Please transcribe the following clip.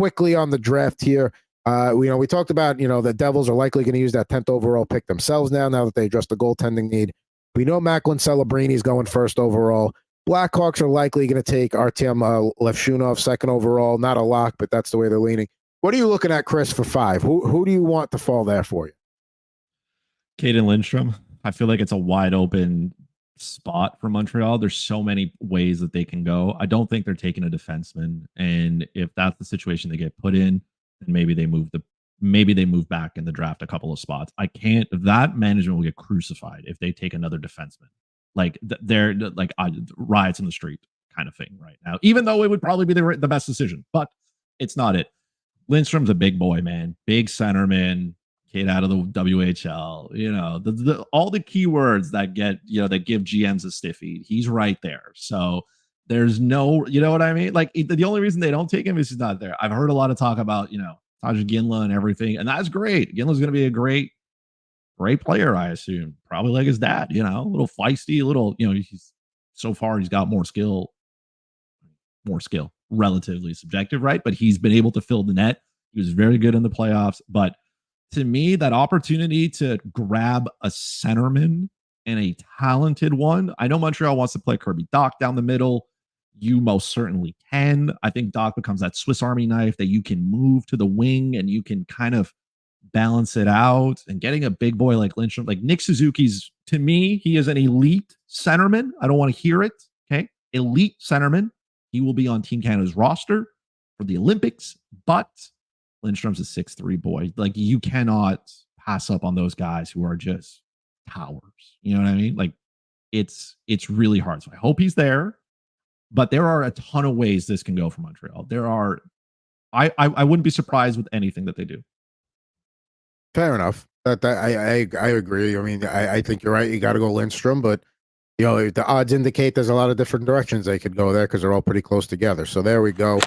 quickly on the draft here. We talked about, the Devils are likely going to use that 10th overall pick themselves now that they addressed the goaltending need. We know Macklin Celebrini is going first overall. Blackhawks are likely going to take Artem Levshunov second overall. Not a lock, but that's the way they're leaning. What are you looking at, Chris, for 5? Who do you want to fall there for you? Caden Lindstrom. I feel like it's a wide open spot for Montreal. There's so many ways that they can go. I don't think they're taking a defenseman, and if that's the situation they get put in, then maybe they move back in the draft a couple of spots. That management will get crucified if they take another defenseman. Like they're like riots in the street kind of thing right now, even though it would probably be the best decision, but it's not it. Lindstrom's a big boy, man, big centerman, kid out of the WHL, all the keywords that that give GMs a stiffy. He's right there. So there's no, you know what I mean? Like the only reason they don't take him is he's not there. I've heard a lot of talk about, Taj Ginla and everything, and that's great. Ginla's going to be a great player, I assume. Probably like his dad, a little feisty, he's got more skill, relatively subjective, right? But he's been able to fill the net. He was very good in the playoffs. But to me, that opportunity to grab a centerman and a talented one, I know Montreal wants to play Kirby Dach down the middle. You most certainly can. I think Dach becomes that Swiss Army knife that you can move to the wing and you can kind of balance it out. And getting a big boy like Lindstrom, like Nick Suzuki's, to me, he is an elite centerman. I don't want to hear it. Okay. Elite centerman. He will be on Team Canada's roster for the Olympics, but Lindstrom's a 6'3" boy. Like you cannot pass up on those guys who are just towers. You know what I mean? Like it's really hard. So I hope he's there. But there are a ton of ways this can go for Montreal. I wouldn't be surprised with anything that they do. Fair enough. I agree. I mean, I think you're right. You got to go Lindstrom, but the odds indicate there's a lot of different directions they could go there because they're all pretty close together. So there we go.